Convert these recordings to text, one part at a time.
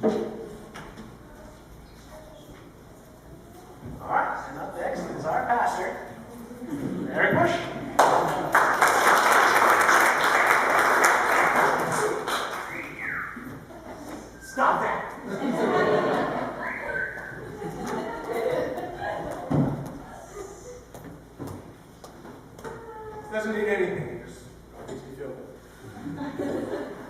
All right, and up next is our pastor, Eric Bush. Stop that. Doesn't need anything. It just makes me feel good.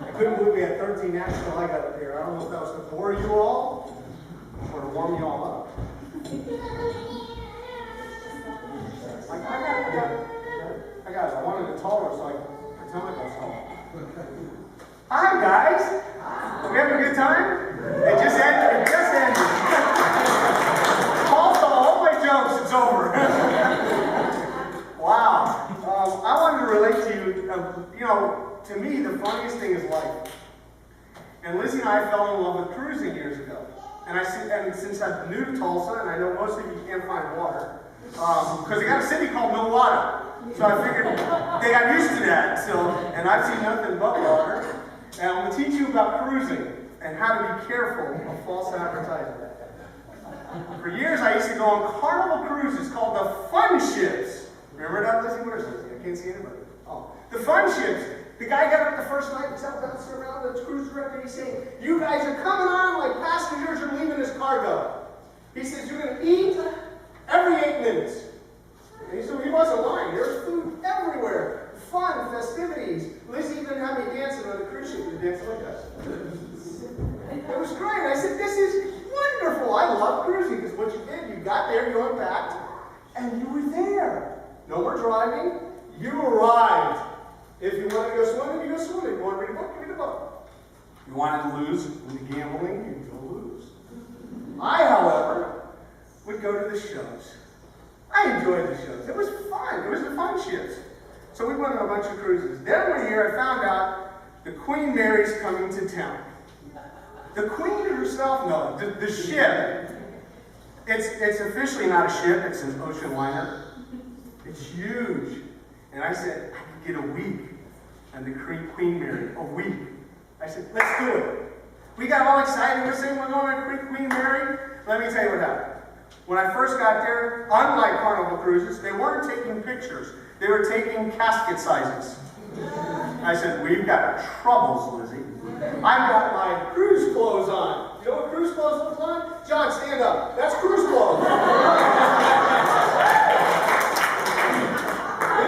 I couldn't believe we had 13 acts till I got up here. I don't know if that was to bore you all or to warm you all up. I got it. I wanted it taller so I could pretend like I was tall. Hi, guys. We having a good time? It just ended. It just ended. Paul stole all my jokes. It's over. Wow. I wanted to relate to you. To me, the funniest thing is life. And Lizzie and I fell in love with cruising years ago. And since I'm new to Tulsa, and I know most of you can't find water, because they got a city called No Water. So I figured they got used to that. And I've seen nothing but water. And I'm going to teach you about cruising and how to be careful of false advertising. For years, I used to go on Carnival cruises called the Fun Ships. Remember that, Lizzie? Where's Lizzie? I can't see anybody. Oh, the Fun Ships. The guy got up the first night and sat bouncing around the cruise director. He's saying, "You guys are coming on like passengers are leaving this cargo." He says, "You're going to eat every 8 minutes." And so he wasn't lying. There was food everywhere. Fun, festivities. Lizzie even had me dancing on the cruise ship to dance like us. It was great. I said, "This is wonderful. I love cruising," because what you did, you got there, you unpacked, and you were there. No more driving. You arrived. If you wanted to go swimming, you go swimming. You wanted to read a book, you read a book. You wanted to lose with gambling, you go lose. I, however, would go to the shows. I enjoyed the shows. It was fun. It was the Fun Ships. So we went on a bunch of cruises. Then one year I found out the Queen Mary's coming to town. The Queen herself, no, the ship. It's officially not a ship, it's an ocean liner. It's huge. And I said, I could get a week on the Queen Mary, a week. I said, let's do it. We got all excited. We're saying we're going on Queen Mary. Let me tell you what happened. When I first got there, unlike Carnival cruises, they weren't taking pictures. They were taking casket sizes. I said, we've got troubles, Lizzie. I've got my cruise clothes on. You know what cruise clothes look like? John, stand up. That's cruise clothes. Isn't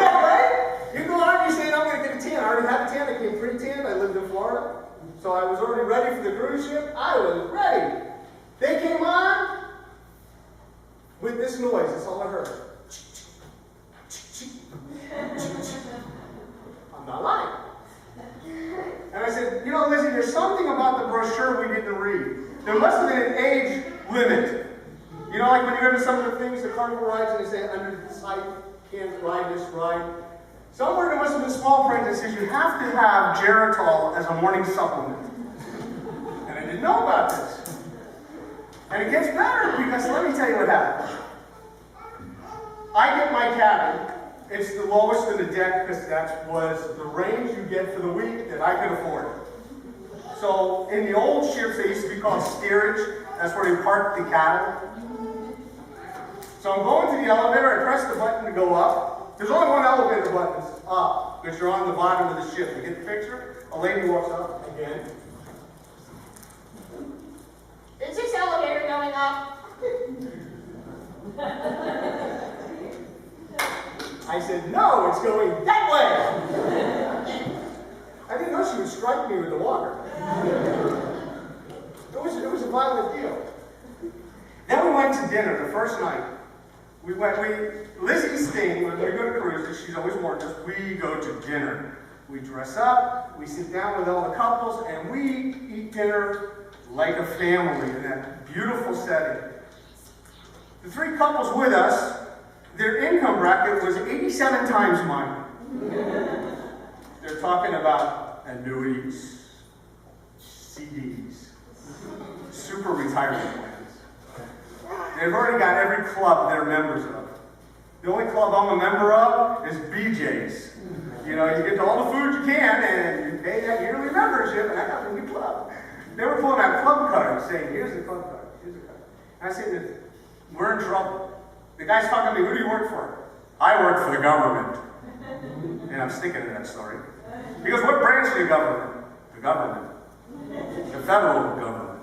that right? You go out and you say, I'm going to get a tan. I already had a tan. I came pre-tan. I lived in Florida. So I was already ready for the cruise ship. I was ready. They came on with this noise. That's all I heard. I'm not lying. And I said, you know, Lizzie, there's something about the brochure we didn't read. There must have been an age limit. You know, like when you go to some of the things, the Carnival rides, and they say, under this height, can't ride this ride. Somewhere there must have been small print that says you have to have Geritol as a morning supplement. And I didn't know about this. And it gets better, because let me tell you what happened. I get my cabin. It's the lowest in the deck, because that was the range you get for the week that I could afford. So in the old ships, they used to be called steerage. That's where they parked the cattle. So I'm going to the elevator. I press the button to go up. There's only one elevator button, it's up, because you're on the bottom of the ship. You get the picture? A lady walks up again. Is this elevator going up? I said, no, it's going that way. I didn't know she would strike me with the water. It was a violent deal. Then we went to dinner the first night. Lizzie's thing, when we go to cruises, she's always warned us, we go to dinner. We dress up, we sit down with all the couples, and we eat dinner like a family in that beautiful setting. The 3 couples with us, their income bracket was 87 times mine. They're talking about annuities, CDs, super retirement plans. They've already got every club they're members of. The only club I'm a member of is BJ's. You know, you get all the food you can, and you pay that yearly membership, and I got a new club. They were pulling out club cards saying, here's the club card, here's the card. And I said, we're in trouble. The guy's talking to me, who do you work for? I work for the government. And I'm sticking to that story. He goes, what branch of the government? The government. The federal government.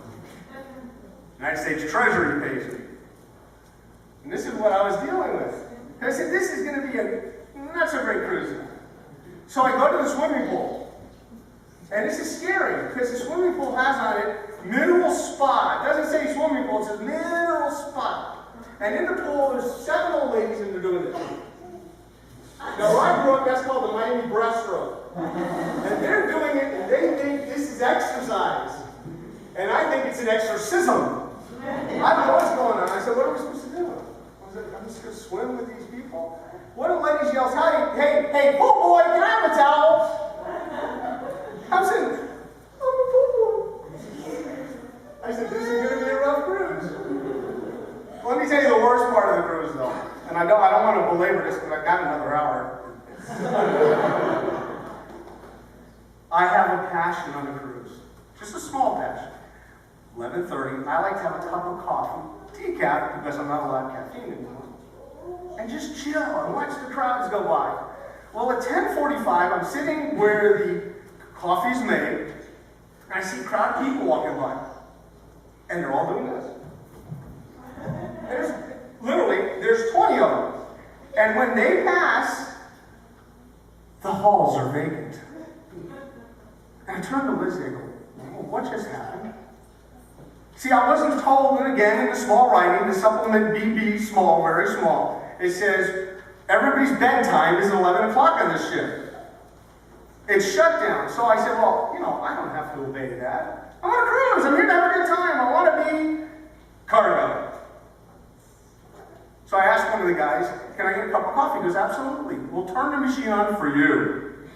United States Treasury pays me. And this is what I was dealing with. And I said, this is going to be a not so great cruise. So I go to the swimming pool. And this is scary, because the swimming pool has on it mineral spa. It doesn't say swimming pool, it says mineral spa. And in the pool, there's 7 old ladies and they're doing this. Now, where I grew up, that's called the Miami breaststroke. And they're doing it, and they think this is exercise. And I think it's an exorcism. I don't know what's going on. I said, what are we supposed to do? I said, I'm just going to swim with these people? One of the ladies yells, hey, pool boy, can I have a towel? I'm saying, I'm a pool boy. I said, this is going to be a rough cruise. Let me tell you the worst part of the cruise, though. And I don't want to belabor this because I've got another hour. I have a passion on the cruise. Just a small passion. 11:30, I like to have a cup of coffee, decaf, because I'm not allowed caffeine anymore, and just chill and watch the crowds go by. Well, at 10:45, I'm sitting where the coffee's made, and I see a crowd of people walking by, and they're all doing this. There's 20 of them. And when they pass, the halls are vacant. And I turn to Lizzie and go, well, what just happened? See, I wasn't told, and again, in the small writing, the supplement BB small, very small, it says, everybody's bedtime is 11 o'clock on this ship. It's shut down. So I said, well, I don't have to obey that. I'm on a cruise. I'm here to have a good time. I want to be cargo. So I asked one of the guys, can I get a cup of coffee? He goes, absolutely. We'll turn the machine on for you.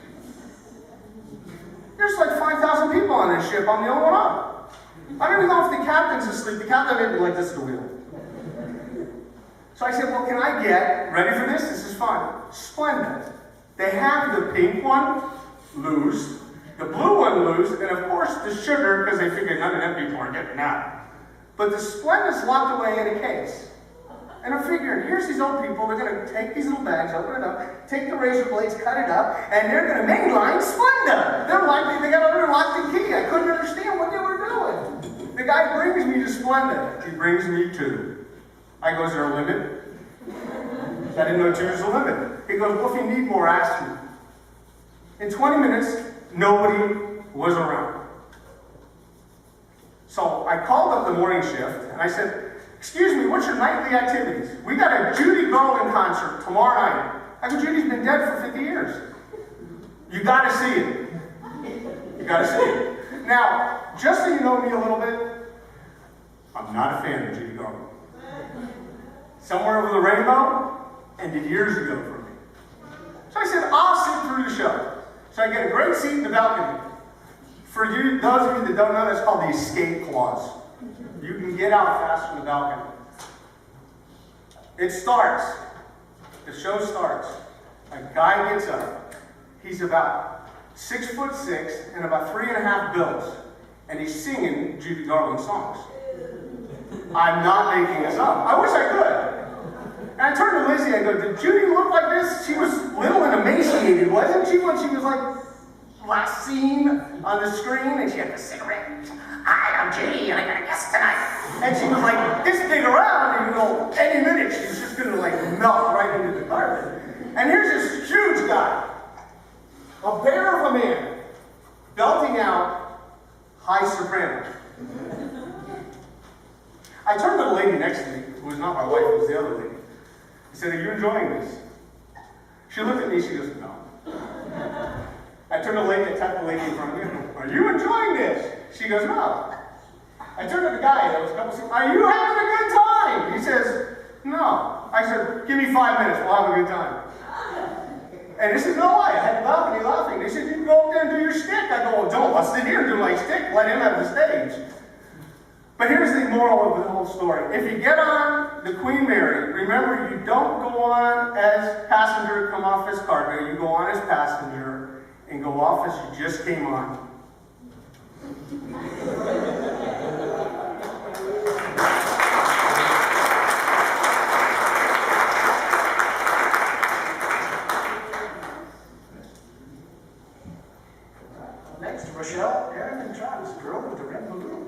There's like 5,000 people on this ship. I'm the only one up. I don't even know if the captain's asleep. The captain didn't like this at the wheel. So I said, well, can I get, ready for this? This is fun. Splenda. They have the pink one loose, the blue one loose, and of course the sugar, because they figured none of them people are getting that. But the Splenda's locked away in a case. And I'm figuring, here's these old people, they're going to take these little bags, open it up, take the razor blades, cut it up, and they're going to mainline Splenda. They got it under lock and key. I couldn't understand what they were doing. The guy brings me to Splenda. He brings me 2. I go, is there a limit? I didn't know 2 was the limit. He goes, well, if you need more, ask me. In 20 minutes, nobody was around. So I called up the morning shift, and I said, excuse me, what's your nightly activities? We got a Judy Garland concert tomorrow night. I go, Judy's been dead for 50 years. You got to see it. You got to see it. Now, just so you know me a little bit, I'm not a fan of Judy Garland. Somewhere Over the Rainbow ended years ago for me. So I said, I'll sit through the show. So I get a great seat in the balcony. For you, those of you that don't know, that's called the escape clause. You can get out fast from the balcony. It starts. The show starts. A guy gets up. He's about 6'6" and about 3.5 built, and he's singing Judy Garland songs. I'm not making this up. I wish I could. And I turned to Lizzie and I go, did Judy look like this? She was little and emaciated, wasn't she, when she was like last seen on the screen, and she had the cigarette. Hi, I'm Judy, and I got a guest tonight. And she was like this big around, and any minute she's just gonna like melt right into the carpet. And here's this huge guy, a bear of a man, belting out high soprano. I turned to the lady next to me, who was not my wife, it was the other lady. I said, are you enjoying this? She looked at me, she goes, no. I turned to the lady, I tapped the lady in front of me, are you enjoying this? She goes, no. I turned to the guy, that was a couple seats, are you having a good time? He says, no. I said, give me 5 minutes, we'll have a good time. And this is no lie, I had the balcony laughing. They said, you can go up there and do your stick. I go, well, don't, I'll sit here and do my stick, let him have the stage. But here's the moral of the whole story. If you get on the Queen Mary, remember you don't go on as passenger, come off as cargo. You go on as passenger and go off as you just came on. this girl with the red balloon.